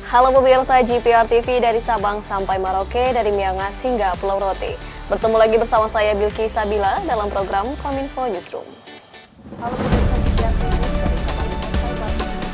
Halo pemirsa GPR TV dari Sabang sampai Merauke, dari Miangas hingga Pulau Rote. Bertemu lagi bersama saya Bilki Sabila dalam program Kominfo Newsroom. Halo pemirsa GPR TV dari Sabang sampai Merauke.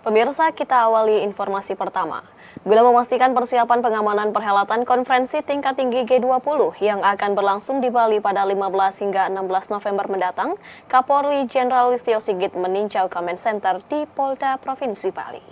Pemirsa, kita awali informasi pertama. Guna memastikan persiapan pengamanan perhelatan konferensi tingkat tinggi G20 yang akan berlangsung di Bali pada 15 hingga 16 November mendatang, Kapolri Jenderal Listio Sigit meninjau Command Center di Polda Provinsi Bali.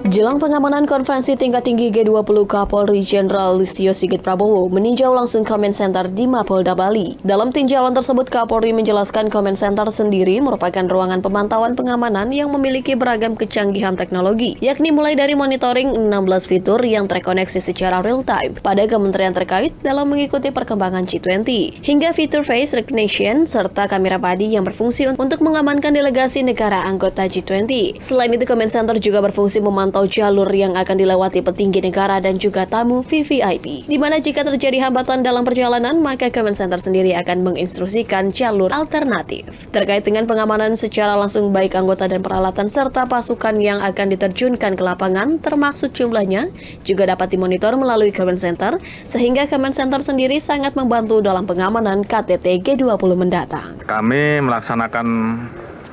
Jelang pengamanan konferensi tingkat tinggi G20, Kapolri Jenderal Listio Sigit Prabowo meninjau langsung Command Center di Mapolda Bali. Dalam tinjauan tersebut, Kapolri menjelaskan Command Center sendiri merupakan ruangan pemantauan pengamanan yang memiliki beragam kecanggihan teknologi, yakni mulai dari monitoring 16 fitur yang terkoneksi secara real-time pada kementerian terkait dalam mengikuti perkembangan G20, hingga fitur face recognition serta kamera body yang berfungsi untuk mengamankan delegasi negara anggota G20. Selain itu, Command Center juga berfungsi memantau jalur yang akan dilewati petinggi negara dan juga tamu VVIP, di mana jika terjadi hambatan dalam perjalanan, maka Command Center sendiri akan menginstruksikan jalur alternatif. Terkait dengan pengamanan secara langsung, baik anggota dan peralatan serta pasukan yang akan diterjunkan ke lapangan, termaksud jumlahnya, juga dapat dimonitor melalui Command Center, sehingga Command Center sendiri sangat membantu dalam pengamanan KTT G20 mendatang. Kami melaksanakan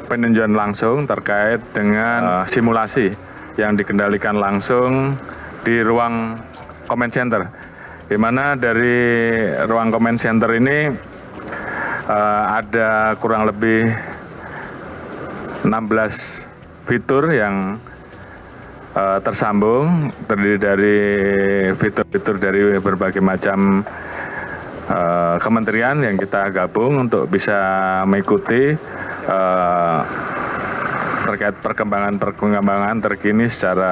peninjauan langsung terkait dengan simulasi yang dikendalikan langsung di ruang Command Center, di mana dari ruang Command Center ini ada kurang lebih 16 fitur yang tersambung, terdiri dari fitur-fitur dari berbagai macam kementerian yang kita gabung untuk bisa mengikuti terkait perkembangan terkini secara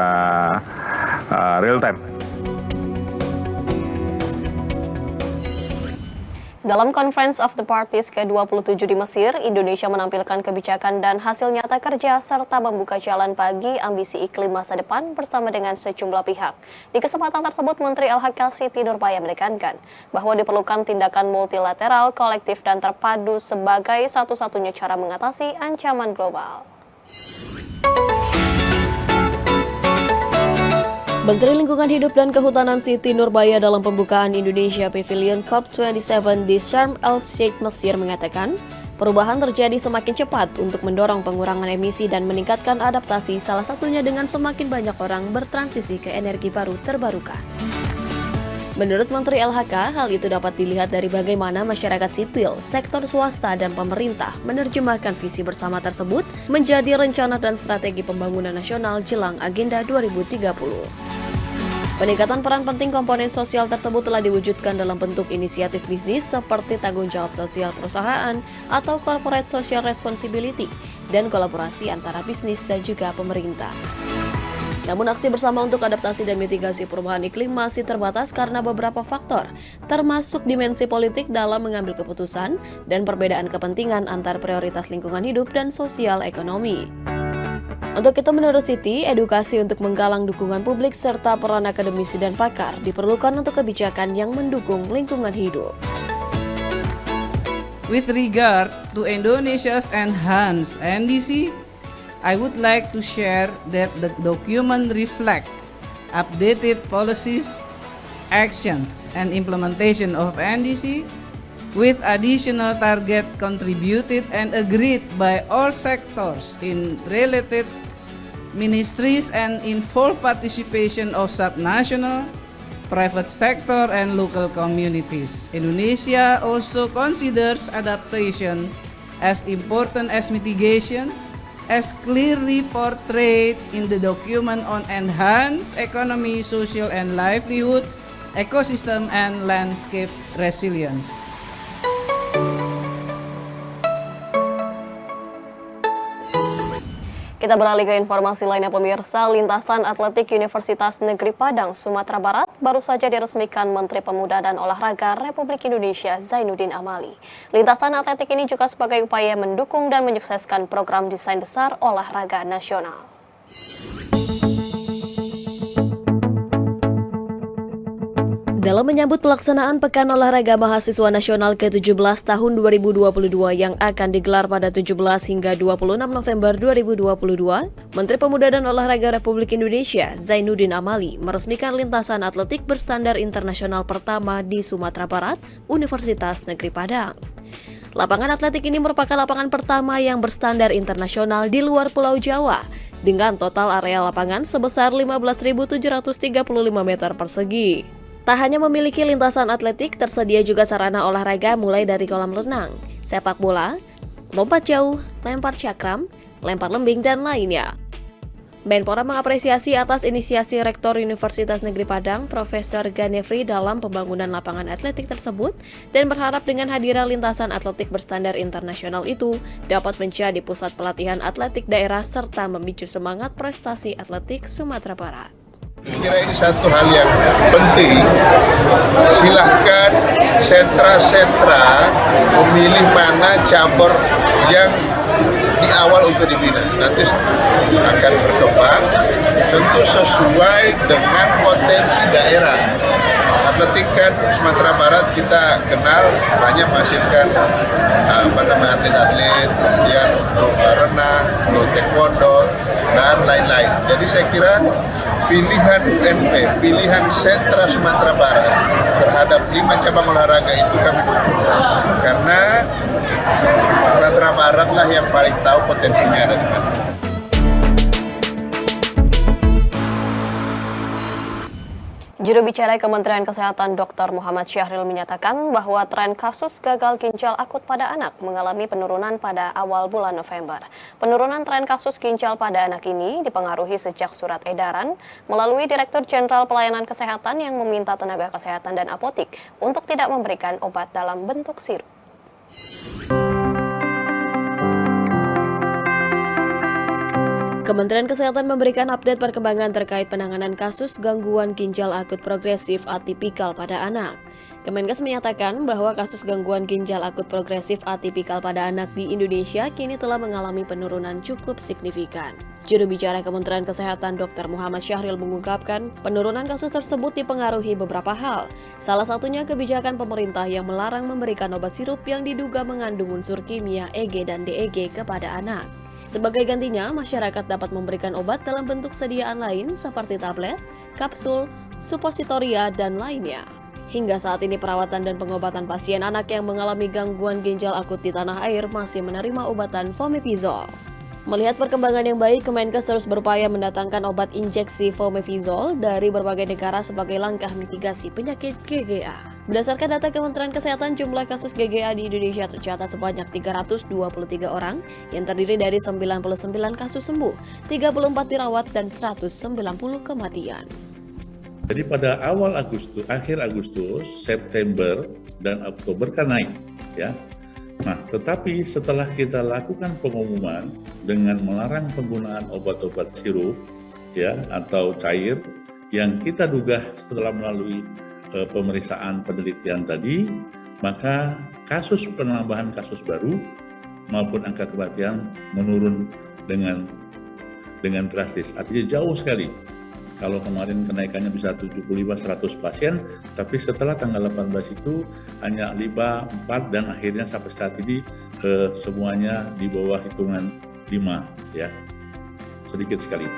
real time. Dalam Conference of the Parties ke-27 di Mesir, Indonesia menampilkan kebijakan dan hasil nyata kerja serta membuka jalan bagi ambisi iklim masa depan bersama dengan sejumlah pihak. Di kesempatan tersebut, Menteri LHK Siti Nurbaya menekankan bahwa diperlukan tindakan multilateral, kolektif, dan terpadu sebagai satu-satunya cara mengatasi ancaman global. Menteri Lingkungan Hidup dan Kehutanan Siti Nurbaya dalam pembukaan Indonesia Pavilion COP27 di Sharm el-Sheikh, Mesir mengatakan, perubahan terjadi semakin cepat untuk mendorong pengurangan emisi dan meningkatkan adaptasi, salah satunya dengan semakin banyak orang bertransisi ke energi baru terbarukan. Menurut Menteri LHK, hal itu dapat dilihat dari bagaimana masyarakat sipil, sektor swasta, dan pemerintah menerjemahkan visi bersama tersebut menjadi rencana dan strategi pembangunan nasional jelang Agenda 2030. Peningkatan peran penting komponen sosial tersebut telah diwujudkan dalam bentuk inisiatif bisnis seperti tanggung jawab sosial perusahaan atau corporate social responsibility dan kolaborasi antara bisnis dan juga pemerintah. Namun aksi bersama untuk adaptasi dan mitigasi perubahan iklim masih terbatas karena beberapa faktor, termasuk dimensi politik dalam mengambil keputusan dan perbedaan kepentingan antar prioritas lingkungan hidup dan sosial ekonomi. Untuk itu menurut Siti, edukasi untuk menggalang dukungan publik serta peran akademisi dan pakar diperlukan untuk kebijakan yang mendukung lingkungan hidup. With regard to Indonesia's enhanced NDC, I would like to share that the document reflects updated policies, actions, and implementation of NDC with additional target contributed and agreed by all sectors in related ministries and in full participation of subnational, private sector, and local communities. Indonesia also considers adaptation as important as mitigation, as clearly portrayed in the document on enhanced economy, social and livelihood, ecosystem and landscape resilience. Kita beralih ke informasi lainnya pemirsa, lintasan atletik Universitas Negeri Padang, Sumatera Barat baru saja diresmikan Menteri Pemuda dan Olahraga Republik Indonesia Zainuddin Amali. Lintasan atletik ini juga sebagai upaya mendukung dan menyukseskan program desain besar olahraga nasional. Dalam menyambut pelaksanaan Pekan Olahraga Mahasiswa Nasional ke-17 tahun 2022 yang akan digelar pada 17 hingga 26 November 2022, Menteri Pemuda dan Olahraga Republik Indonesia Zainuddin Amali meresmikan lintasan atletik berstandar internasional pertama di Sumatera Barat, Universitas Negeri Padang. Lapangan atletik ini merupakan lapangan pertama yang berstandar internasional di luar Pulau Jawa, dengan total area lapangan sebesar 15.735 meter persegi. Tak hanya memiliki lintasan atletik, tersedia juga sarana olahraga mulai dari kolam renang, sepak bola, lompat jauh, lempar cakram, lempar lembing, dan lainnya. Menpora mengapresiasi atas inisiasi Rektor Universitas Negeri Padang, Profesor Ganefri dalam pembangunan lapangan atletik tersebut dan berharap dengan hadirnya lintasan atletik berstandar internasional itu dapat menjadi pusat pelatihan atletik daerah serta memicu semangat prestasi atletik Sumatera Barat. Saya kira ini satu hal yang penting, silahkan sentra-sentra memilih mana cabur yang di awal untuk dibina. Nanti akan berkembang, tentu sesuai dengan potensi daerah. Atletik kan Sumatera Barat kita kenal banyak menghasilkan atlet-atlet, kemudian untuk renang, untuk taekwondo, dan lain-lain. Jadi saya kira pilihan UNP, pilihan sentra Sumatera Barat terhadap 5 cabang olahraga itu kami dukung. Karena Sumatera Barat lah yang paling tahu potensinya ada di mana. Juru bicara Kementerian Kesehatan Dr. Muhammad Syahril menyatakan bahwa tren kasus gagal ginjal akut pada anak mengalami penurunan pada awal bulan November. Penurunan tren kasus ginjal pada anak ini dipengaruhi sejak surat edaran melalui Direktur Jenderal Pelayanan Kesehatan yang meminta tenaga kesehatan dan apotik untuk tidak memberikan obat dalam bentuk sirup. Kementerian Kesehatan memberikan update perkembangan terkait penanganan kasus gangguan ginjal akut progresif atipikal pada anak. Kemenkes menyatakan bahwa kasus gangguan ginjal akut progresif atipikal pada anak di Indonesia kini telah mengalami penurunan cukup signifikan. Juru bicara Kementerian Kesehatan Dr. Muhammad Syahril mengungkapkan penurunan kasus tersebut dipengaruhi beberapa hal. Salah satunya kebijakan pemerintah yang melarang memberikan obat sirup yang diduga mengandung unsur kimia EG dan DEG kepada anak. Sebagai gantinya, masyarakat dapat memberikan obat dalam bentuk sediaan lain seperti tablet, kapsul, supositoria, dan lainnya. Hingga saat ini perawatan dan pengobatan pasien anak yang mengalami gangguan ginjal akut di tanah air masih menerima obatan fomepizol. Melihat perkembangan yang baik, Kemenkes terus berupaya mendatangkan obat injeksi fomepizol dari berbagai negara sebagai langkah mitigasi penyakit GGA. Berdasarkan data Kementerian Kesehatan, jumlah kasus GGA di Indonesia tercatat sebanyak 323 orang yang terdiri dari 99 kasus sembuh, 34 dirawat, dan 190 kematian. Jadi pada awal Agustus, akhir Agustus, September, dan Oktober kan naik, ya. Nah, tetapi setelah kita lakukan pengumuman dengan melarang penggunaan obat-obat sirup, ya, atau cair, yang kita duga setelah melalui pemeriksaan penelitian tadi, maka penambahan kasus baru maupun angka kematian menurun dengan drastis. Artinya jauh sekali. Kalau kemarin kenaikannya bisa 75-100 pasien, tapi setelah tanggal 18 itu hanya 5, 4, dan akhirnya sampai saat ini semuanya di bawah hitungan 5, ya, sedikit sekali.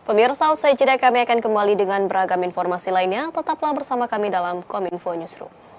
Pemirsa, usai jeda kami akan kembali dengan beragam informasi lainnya. Tetaplah bersama kami dalam Kominfo Newsroom.